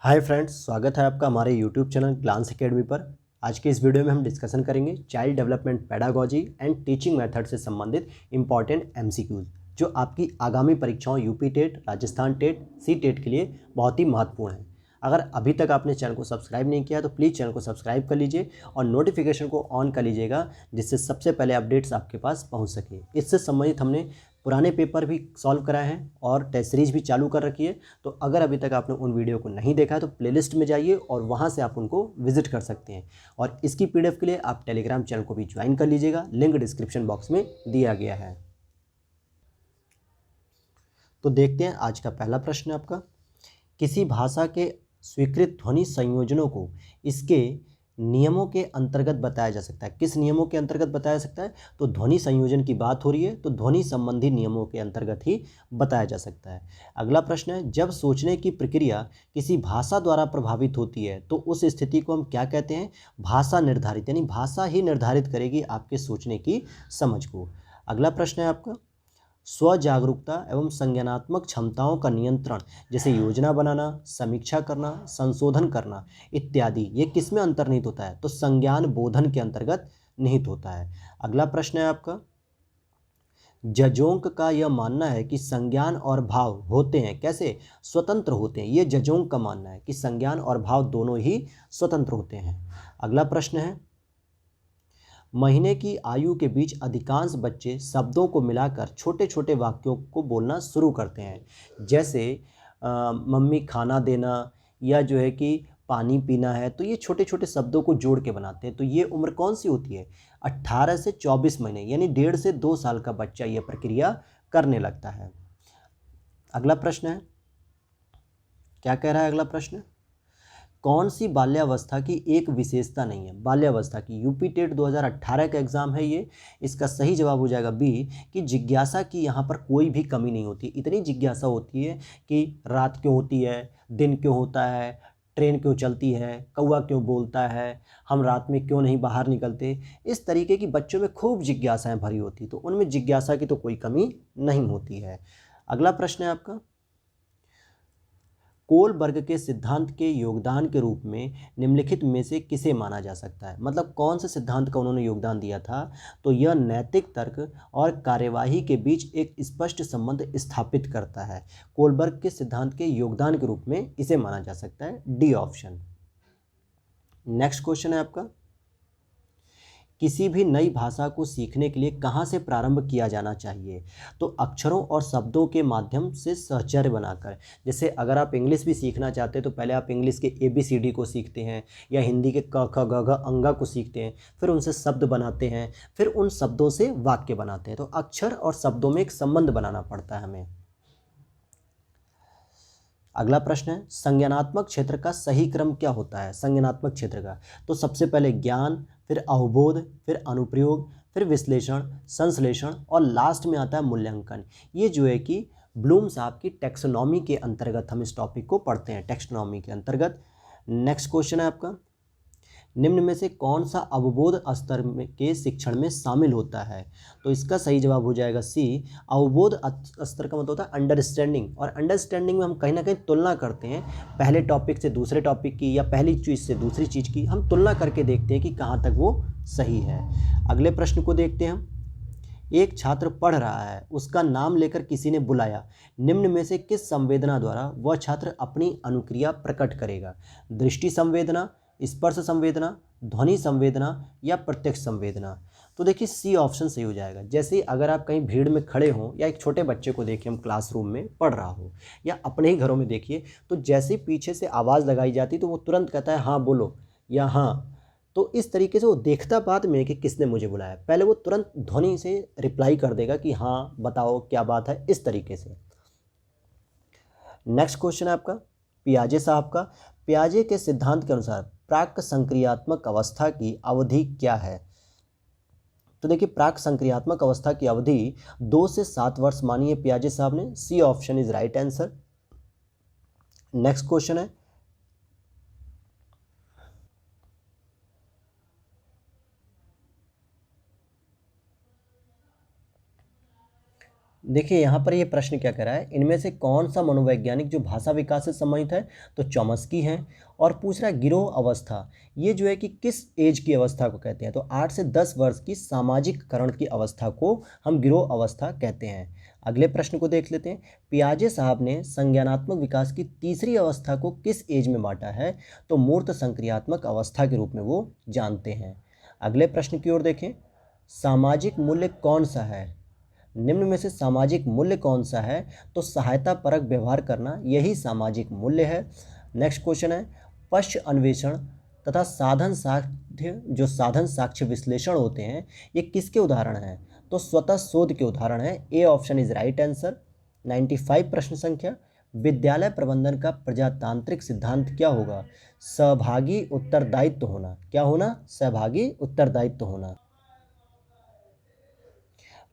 Hi friends, स्वागत है आपका हमारे यूट्यूब चैनल ग्लांस एकेडमी पर। आज के इस वीडियो में हम डिस्कशन करेंगे child development pedagogy and teaching method से संबंधित इंपॉर्टेंट एमसीक्यूज जो आपकी आगामी परीक्षाओं UP TET, Rajasthan TET, C TET के लिए बहुत ही महत्वपूर्ण है। अगर अभी तक आपने चैनल को सब्सक्राइब नहीं किया तो प्लीज़ चैनल को सब्सक्राइब कर लीजिए और नोटिफिकेशन को ऑन कर लीजिएगा, जिससे सबसे पहले अपडेट्स आपके पास पहुंच सके। इससे संबंधित हमने पुराने पेपर भी सॉल्व कराए हैं और टेस्ट सीरीज भी चालू कर रखी है। तो अगर अभी तक आपने उन वीडियो को नहीं देखा है तो प्लेलिस्ट में जाइए और वहां से आप उनको विजिट कर सकते हैं। और इसकी पीडीएफ के लिए आप टेलीग्राम चैनल को भी ज्वाइन कर लीजिएगा, लिंक डिस्क्रिप्शन बॉक्स में दिया गया है। तो देखते हैं आज का पहला प्रश्न आपका। किसी भाषा के स्वीकृत ध्वनि संयोजनों को इसके नियमों के अंतर्गत बताया जा सकता है। किस नियमों के अंतर्गत बताया जा सकता है? तो ध्वनि संयोजन की बात हो रही है तो ध्वनि संबंधी नियमों के अंतर्गत ही बताया जा सकता है। अगला प्रश्न है, जब सोचने की प्रक्रिया किसी भाषा द्वारा प्रभावित होती है तो उस स्थिति को हम क्या कहते हैं? भाषा निर्धारित, यानी भाषा ही निर्धारित करेगी आपके सोचने की समझ को। अगला प्रश्न है आपका, स्व जागरूकता एवं संज्ञानात्मक क्षमताओं का नियंत्रण, जैसे योजना बनाना, समीक्षा करना, संशोधन करना इत्यादि, ये किस में अंतर्निहित होता है? तो संज्ञान बोधन के अंतर्गत निहित होता है। अगला प्रश्न है आपका, जजोंक का यह मानना है कि संज्ञान और भाव होते हैं कैसे? स्वतंत्र होते हैं। ये जजोंक का मानना है कि संज्ञान और भाव दोनों ही स्वतंत्र होते हैं। अगला प्रश्न है, महीने की आयु के बीच अधिकांश बच्चे शब्दों को मिलाकर छोटे छोटे वाक्यों को बोलना शुरू करते हैं, जैसे मम्मी खाना देना या जो है कि पानी पीना है। तो ये छोटे छोटे शब्दों को जोड़ के बनाते हैं। तो ये उम्र कौन सी होती है? 18 से 24 महीने, यानी 1.5 से 2 साल का बच्चा ये प्रक्रिया करने लगता है। अगला प्रश्न है, क्या कह रहा है अगला प्रश्न? कौन सी बाल्यावस्था की एक विशेषता नहीं है? बाल्यावस्था की, यूपी टेट 2018 का एग्जाम है ये। इसका सही जवाब हो जाएगा बी, कि जिज्ञासा की यहाँ पर कोई भी कमी नहीं होती। इतनी जिज्ञासा होती है कि रात क्यों होती है, दिन क्यों होता है, ट्रेन क्यों चलती है, कौवा क्यों बोलता है, हम रात में क्यों नहीं बाहर निकलते। इस तरीके की बच्चों में खूब जिज्ञासाएं भरी होती, तो उनमें जिज्ञासा की तो कोई कमी नहीं होती है। अगला प्रश्न है आपका, कोलबर्ग के सिद्धांत के योगदान के रूप में निम्नलिखित में से किसे माना जा सकता है? मतलब कौन से सिद्धांत का उन्होंने योगदान दिया था? तो यह नैतिक तर्क और कार्यवाही के बीच एक स्पष्ट संबंध स्थापित करता है। कोलबर्ग के सिद्धांत के योगदान के रूप में इसे माना जा सकता है, डी ऑप्शन। नेक्स्ट क्वेश्चन है आपका, किसी भी नई भाषा को सीखने के लिए कहाँ से प्रारंभ किया जाना चाहिए? तो अक्षरों और शब्दों के माध्यम से सहचर्य बनाकर। जैसे अगर आप इंग्लिश भी सीखना चाहते हैं तो पहले आप इंग्लिश के ABCD को सीखते हैं, या हिंदी के क ख ग घ अंगा को सीखते हैं, फिर उनसे शब्द बनाते हैं, फिर उन शब्दों से वाक्य बनाते हैं। तो अक्षर और शब्दों में एक संबंध बनाना पड़ता है हमें। अगला प्रश्न है, संज्ञानात्मक क्षेत्र का सही क्रम क्या होता है? संज्ञानात्मक क्षेत्र का, तो सबसे पहले ज्ञान, फिर अवबोध, फिर अनुप्रयोग, फिर विश्लेषण, संश्लेषण और लास्ट में आता है मूल्यांकन। ये जो है कि ब्लूम साहब की टेक्सोनॉमी के अंतर्गत हम इस टॉपिक को पढ़ते हैं, टेक्सोनॉमी के अंतर्गत। नेक्स्ट क्वेश्चन है आपका, निम्न में से कौन सा अवबोध स्तर के शिक्षण में शामिल होता है? तो इसका सही जवाब हो जाएगा सी। अवबोध स्तर का मतलब होता है अंडरस्टैंडिंग, और अंडरस्टैंडिंग में हम कहीं ना कहीं तुलना करते हैं पहले टॉपिक से दूसरे टॉपिक की, या पहली चीज़ से दूसरी चीज़ की। हम तुलना करके देखते हैं कि कहाँ तक वो सही है। अगले प्रश्न को देखते हैं हम, एक छात्र पढ़ रहा है, उसका नाम लेकर किसी ने बुलाया, निम्न में से किस संवेदना द्वारा वह छात्र अपनी अनुक्रिया प्रकट करेगा? दृष्टि संवेदना, स्पर्श संवेदना, ध्वनि संवेदना या प्रत्यक्ष संवेदना? तो देखिए सी ऑप्शन सही हो जाएगा। जैसे अगर आप कहीं भीड़ में खड़े हों, या एक छोटे बच्चे को देखिए हम क्लासरूम में पढ़ रहा हो, या अपने ही घरों में देखिए, तो जैसे पीछे से आवाज़ लगाई जाती तो वो तुरंत कहता है हाँ बोलो, या हाँ। तो इस तरीके से वो देखता बाद में कि किसने मुझे बुलाया, पहले वो तुरंत ध्वनि से रिप्लाई कर देगा कि हाँ बताओ क्या बात है, इस तरीके से। नेक्स्ट क्वेश्चन है आपका पियाजे साहब का, पियाजे के सिद्धांत के अनुसार प्राक संक्रियात्मक अवस्था की अवधि क्या है? तो देखिए प्राक संक्रियात्मक अवस्था की अवधि 2 से 7 वर्ष मानी है पियाजे साहब ने। C option is right answer. Next question है, देखिए यहाँ पर ये प्रश्न क्या कर रहा है, इनमें से कौन सा मनोवैज्ञानिक जो भाषा विकास से संबंधित है, तो चॉम्स्की है। और पूछ रहा है गिरोह अवस्था, ये जो है कि किस एज की अवस्था को कहते हैं, तो 8 से 10 वर्ष की सामाजिककरण की अवस्था को हम गिरोह अवस्था कहते हैं। अगले प्रश्न को देख लेते हैं। पियाजे साहब ने संज्ञानात्मक विकास की तीसरी अवस्था को किस एज में बांटा है, तो मूर्त संक्रियात्मक अवस्था के रूप में वो जानते हैं। अगले प्रश्न की ओर देखें। सामाजिक मूल्य कौन सा है, निम्न में से सामाजिक मूल्य कौन सा है, तो सहायता परक व्यवहार करना यही सामाजिक मूल्य है। नेक्स्ट क्वेश्चन है, पश्च अन्वेषण तथा साधन साध्य जो साधन साक्ष्य विश्लेषण होते हैं ये किसके उदाहरण हैं, तो स्वतः शोध के उदाहरण है। A option is right answer. 95 प्रश्न संख्या, विद्यालय प्रबंधन का प्रजातांत्रिक सिद्धांत क्या होगा, सहभागी उत्तरदायित्व होना। क्या होना, सहभागी उत्तरदायित्व होना।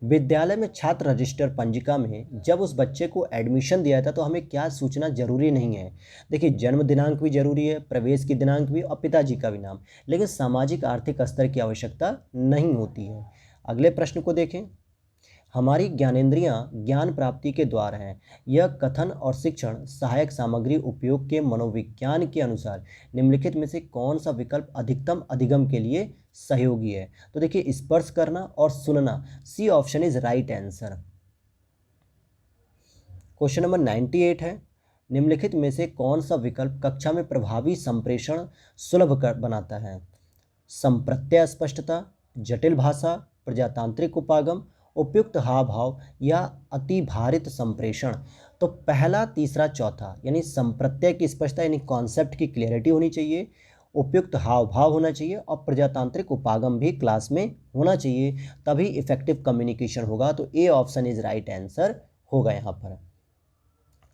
विद्यालय में छात्र रजिस्टर पंजिका में जब उस बच्चे को एडमिशन दिया था तो हमें क्या सूचना जरूरी नहीं है। देखिए जन्म दिनांक भी जरूरी है, प्रवेश की दिनांक भी और पिताजी का भी नाम, लेकिन सामाजिक आर्थिक स्तर की आवश्यकता नहीं होती है। अगले प्रश्न को देखें। हमारी ज्ञानेंद्रियां ज्ञान प्राप्ति के द्वार हैं। यह कथन और शिक्षण सहायक सामग्री उपयोग के मनोविज्ञान के अनुसार निम्नलिखित में से कौन सा विकल्प अधिकतम अधिगम के लिए सहयोगी है, तो देखिए स्पर्श करना और सुनना। C option is right answer. Question number 98 है, निम्नलिखित में से कौन सा विकल्प कक्षा में प्रभावी संप्रेषण सुलभ कर बनाता है, संप्रत्यय स्पष्टता, जटिल भाषा, प्रजातांत्रिक उपागम, उपयुक्त हाव भाव या अतिभारित संप्रेषण। तो पहला, तीसरा, चौथा, यानी संप्रत्यय की स्पष्टता यानी कॉन्सेप्ट की क्लियरिटी होनी चाहिए, उपयुक्त हाव भाव होना चाहिए और प्रजातांत्रिक उपागम भी क्लास में होना चाहिए, तभी इफेक्टिव कम्युनिकेशन होगा। तो A option is right answer होगा यहाँ पर।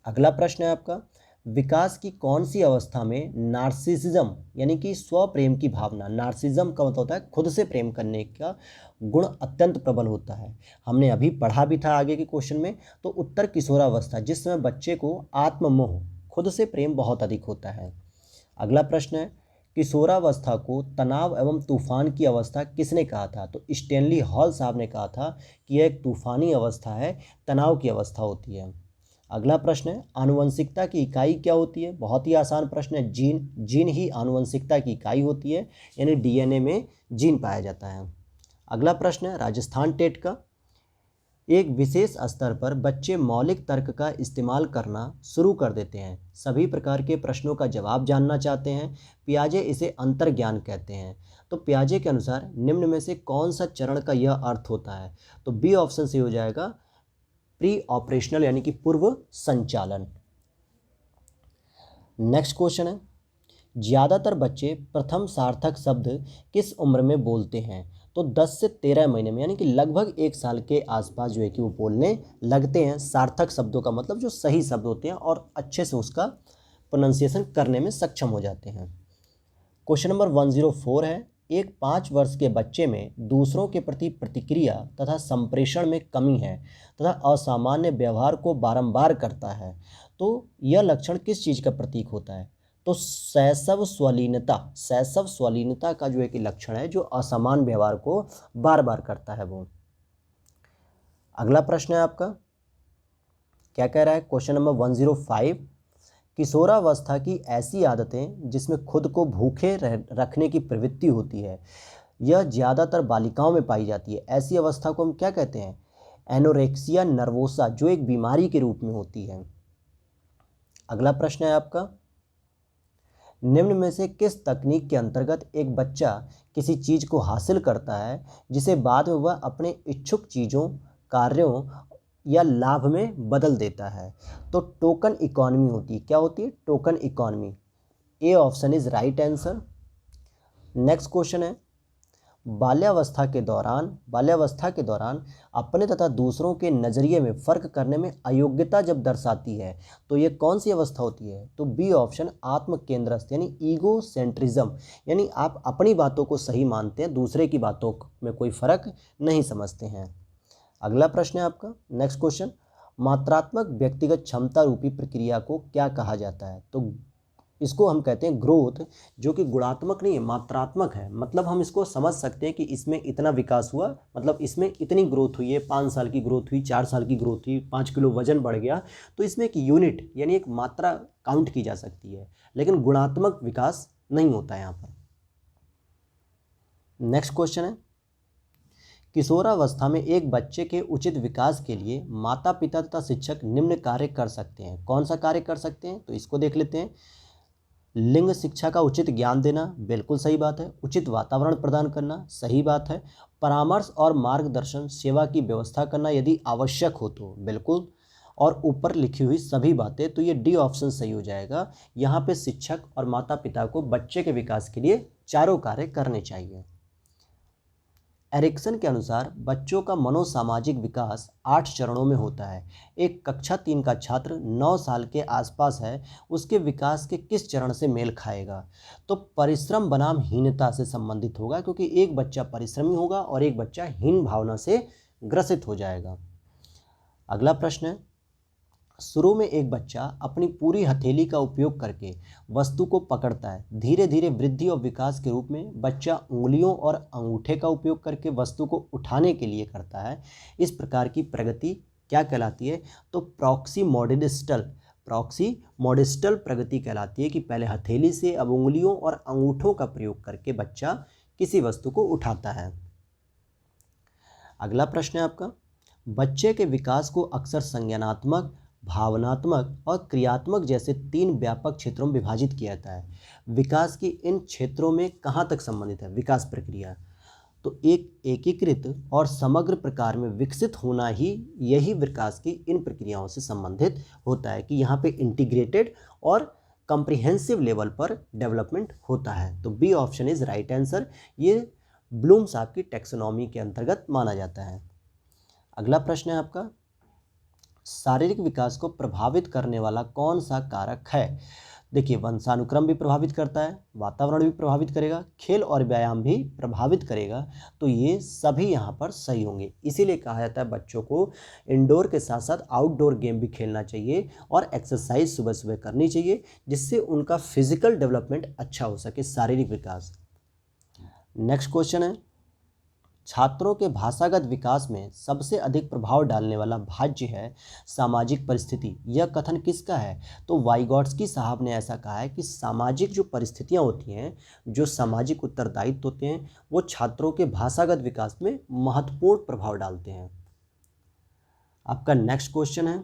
अगला प्रश्न है आपका, विकास की कौन सी अवस्था में नार्सिसिज्म यानी कि स्वप्रेम की भावना, नार्सिज्म का मतलब होता है खुद से प्रेम करने का गुण अत्यंत प्रबल होता है। हमने अभी पढ़ा भी था आगे के क्वेश्चन में। तो उत्तर किशोरावस्था, जिस समय बच्चे को आत्ममोह खुद से प्रेम बहुत अधिक होता है। अगला प्रश्न है, किशोरावस्था को तनाव एवं तूफान की अवस्था किसने कहा था, तो स्टैनली हॉल साहब ने कहा था कि यह एक तूफानी अवस्था है, तनाव की अवस्था होती है। अगला प्रश्न है, आनुवंशिकता की इकाई क्या होती है। बहुत ही आसान प्रश्न है, जीन। जीन ही आनुवंशिकता की इकाई होती है, यानी डीएनए में जीन पाया जाता है। अगला प्रश्न है राजस्थान टेट का, एक विशेष स्तर पर बच्चे मौलिक तर्क का इस्तेमाल करना शुरू कर देते हैं, सभी प्रकार के प्रश्नों का जवाब जानना चाहते हैं, पियाजे इसे अंतर्ज्ञान कहते हैं। तो पियाजे के अनुसार निम्न में से कौन सा चरण का यह अर्थ होता है, तो बी ऑप्शन से हो जाएगा प्री ऑपरेशनल यानी कि पूर्व संचालन। नेक्स्ट क्वेश्चन है, ज़्यादातर बच्चे प्रथम सार्थक शब्द किस उम्र में बोलते हैं, तो 10 से 13 महीने में, यानी कि लगभग 1 साल के आसपास जो है कि वो बोलने लगते हैं। सार्थक शब्दों का मतलब जो सही शब्द होते हैं और अच्छे से उसका प्रोनाउंसिएशन करने में सक्षम हो जाते हैं। क्वेश्चन नंबर 104 है, एक 5 वर्ष के बच्चे में दूसरों के प्रति प्रतिक्रिया तथा संप्रेषण में कमी है तथा असामान्य व्यवहार को बारंबार करता है, तो यह लक्षण किस चीज़ का प्रतीक होता है, तो शैशव स्वलीनता। शैशव स्वलीनता का जो एक लक्षण है जो असामान्य व्यवहार को बार बार करता है वो। अगला प्रश्न है आपका, क्या कह रहा है क्वेश्चन नंबर 105, किशोरावस्था की ऐसी आदतें जिसमें खुद को भूखे रखने की प्रवृत्ति होती है, यह ज़्यादातर बालिकाओं में पाई जाती है। ऐसी अवस्था को हम क्या कहते हैं, एनोरेक्सिया नर्वोसा, जो एक बीमारी के रूप में होती है। अगला प्रश्न है आपका, निम्न में से किस तकनीक के अंतर्गत एक बच्चा किसी चीज़ को हासिल करता है जिसे बाद में वह अपने इच्छुक चीज़ों, कार्यों या लाभ में बदल देता है, तो टोकन इकोनॉमी होती है। क्या होती है, token economy. A option is right answer. Next question है, बाल्यावस्था के दौरान अपने तथा दूसरों के नज़रिए में फ़र्क करने में अयोग्यता जब दर्शाती है, तो ये कौन सी अवस्था होती है, तो बी ऑप्शन आत्म केंद्रस्थ यानी ईगो सेंट्रिज्म, यानी आप अपनी बातों को सही मानते हैं, दूसरे की बातों में कोई फ़र्क नहीं समझते हैं। अगला प्रश्न है आपका, नेक्स्ट क्वेश्चन, मात्रात्मक व्यक्तिगत क्षमता रूपी प्रक्रिया को क्या कहा जाता है, तो इसको हम कहते हैं ग्रोथ, जो कि गुणात्मक नहीं है, मात्रात्मक है। मतलब हम इसको समझ सकते हैं कि इसमें इतना विकास हुआ, मतलब इसमें इतनी ग्रोथ हुई है, 5 साल की ग्रोथ हुई, 4 साल की ग्रोथ हुई, 5 किलो वजन बढ़ गया, तो इसमें एक यूनिट यानी एक मात्रा काउंट की जा सकती है, लेकिन गुणात्मक विकास नहीं होता है यहाँ पर। नेक्स्ट क्वेश्चन है, किशोरावस्था में एक बच्चे के उचित विकास के लिए माता पिता तथा शिक्षक निम्न कार्य कर सकते हैं। कौन सा कार्य कर सकते हैं, तो इसको देख लेते हैं। लिंग शिक्षा का उचित ज्ञान देना, बिल्कुल सही बात है। उचित वातावरण प्रदान करना, सही बात है। परामर्श और मार्गदर्शन सेवा की व्यवस्था करना यदि आवश्यक हो तो, बिल्कुल। और ऊपर लिखी हुई सभी बातें, तो ये डी ऑप्शन सही हो जाएगा। यहाँ पे शिक्षक और माता पिता को बच्चे के विकास के लिए चारों कार्य करने चाहिए। एरिक्सन के अनुसार बच्चों का मनोसामाजिक विकास 8 चरणों में होता है। एक कक्षा 3 का छात्र 9 साल के आसपास है, उसके विकास के किस चरण से मेल खाएगा, तो परिश्रम बनाम हीनता से संबंधित होगा, क्योंकि एक बच्चा परिश्रमी होगा और एक बच्चा हीन भावना से ग्रसित हो जाएगा। अगला प्रश्न है, शुरू में एक बच्चा अपनी पूरी हथेली का उपयोग करके वस्तु को पकड़ता है। धीरे धीरे वृद्धि और विकास के रूप में बच्चा उंगलियों और अंगूठे का उपयोग करके वस्तु को उठाने के लिए करता है। इस प्रकार की प्रगति क्या कहलाती है, तो प्रॉक्सिमोडिस्टल प्रगति कहलाती है, कि पहले हथेली से अब उंगलियों और अंगूठों का प्रयोग करके बच्चा किसी वस्तु को उठाता है। अगला प्रश्न है आपका, बच्चे के विकास को अक्सर संज्ञानात्मक, भावनात्मक और क्रियात्मक जैसे 3 व्यापक क्षेत्रों में विभाजित किया जाता है। विकास की इन क्षेत्रों में कहाँ तक संबंधित है विकास प्रक्रिया, तो एक एकीकृत और समग्र प्रकार में विकसित होना ही यही विकास की इन प्रक्रियाओं से संबंधित होता है, कि यहाँ पे इंटीग्रेटेड और कॉम्प्रिहेंसिव लेवल पर डेवलपमेंट होता है। तो B option is right answer, ये ब्लूम साहब की टैक्सोनॉमी के अंतर्गत माना जाता है। अगला प्रश्न है आपका, शारीरिक विकास को प्रभावित करने वाला कौन सा कारक है। देखिए, वंशानुक्रम भी प्रभावित करता है, वातावरण भी प्रभावित करेगा, खेल और व्यायाम भी प्रभावित करेगा, तो ये सभी यहाँ पर सही होंगे। इसीलिए कहा जाता है बच्चों को इंडोर के साथ साथ आउटडोर गेम भी खेलना चाहिए और एक्सरसाइज सुबह सुबह करनी चाहिए, जिससे उनका फिजिकल डेवलपमेंट अच्छा हो सके, शारीरिक विकास। नेक्स्ट क्वेश्चन है, छात्रों के भाषागत विकास में सबसे अधिक प्रभाव डालने वाला भाज्य है सामाजिक परिस्थिति। यह कथन किसका है, तो वाइगॉट्स्की साहब ने ऐसा कहा है कि सामाजिक जो परिस्थितियां होती हैं, जो सामाजिक उत्तरदायित्व होते हैं, वो छात्रों के भाषागत विकास में महत्वपूर्ण प्रभाव डालते हैं। आपका नेक्स्ट क्वेश्चन है,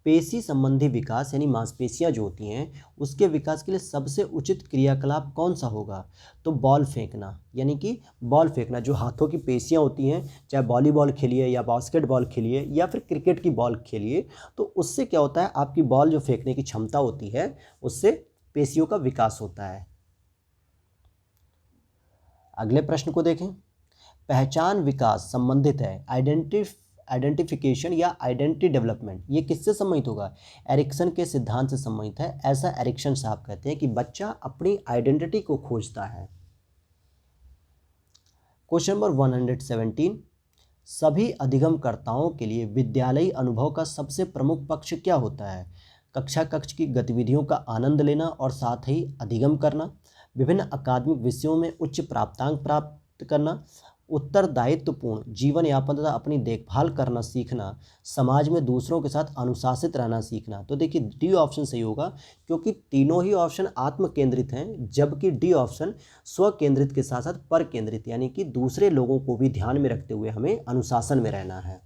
पेशी संबंधी विकास यानी मांसपेशियां जो होती हैं, उसके विकास के लिए सबसे उचित क्रियाकलाप कौन सा होगा, तो बॉल फेंकना, यानी कि बॉल फेंकना। जो हाथों की पेशियां होती हैं, चाहे वॉलीबॉल खेलिए या बास्केटबॉल खेलिए या फिर क्रिकेट की बॉल खेलिए, तो उससे क्या होता है, आपकी बॉल जो फेंकने की क्षमता होती है, उससे पेशियों का विकास होता है। अगले प्रश्न को देखें, पहचान विकास संबंधित है आइडेंटिफिकेशन या आइडेंटिटी डेवलपमेंट, ये किससे संबंधित होगा, एरिक्सन के सिद्धांत से संबंधित है। ऐसा एरिक्सन साहब कहते हैं कि बच्चा अपनी आइडेंटिटी को खोजता है। क्वेश्चन नंबर 117, सभी अधिगमकर्ताओं के लिए विद्यालयी अनुभव का सबसे प्रमुख पक्ष क्या होता है, कक्ष की गतिविधियों का आनंद लेना और साथ ही अधिगम करना, विभिन्न अकादमिक विषयों में उच्च प्राप्तांक प्राप्त करना, उत्तरदायित्वपूर्ण जीवन यापन तथा अपनी देखभाल करना सीखना, समाज में दूसरों के साथ अनुशासित रहना सीखना। तो देखिए, डी ऑप्शन सही होगा, क्योंकि तीनों ही ऑप्शन आत्म केंद्रित हैं, जबकि डी ऑप्शन स्व केंद्रित के साथ साथ पर केंद्रित, यानी कि दूसरे लोगों को भी ध्यान में रखते हुए हमें अनुशासन में रहना है।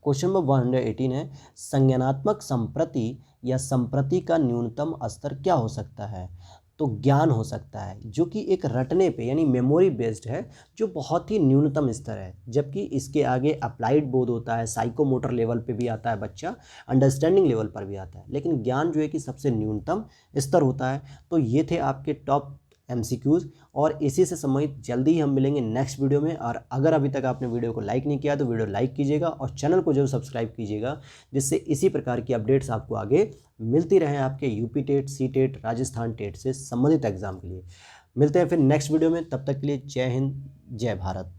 क्वेश्चन नंबर 118 है, संज्ञानात्मक संप्रति या संप्रति का न्यूनतम स्तर क्या हो सकता है, तो ज्ञान हो सकता है, जो कि एक रटने पे यानी मेमोरी बेस्ड है, जो बहुत ही न्यूनतम स्तर है। जबकि इसके आगे अप्लाइड बोध होता है, साइकोमोटर लेवल पे भी आता है बच्चा, अंडरस्टैंडिंग लेवल पर भी आता है, लेकिन ज्ञान जो है कि सबसे न्यूनतम स्तर होता है। तो ये थे आपके टॉप MCQs, और इसी से संबंधित जल्दी ही हम मिलेंगे नेक्स्ट वीडियो में। और अगर अभी तक आपने वीडियो को लाइक नहीं किया तो वीडियो लाइक कीजिएगा और चैनल को जरूर सब्सक्राइब कीजिएगा, जिससे इसी प्रकार की अपडेट्स आपको आगे मिलती रहें आपके UP TET, C TET, Rajasthan TET से संबंधित एग्जाम के लिए। मिलते हैं फिर नेक्स्ट वीडियो में, तब तक के लिए जय हिंद, जय भारत।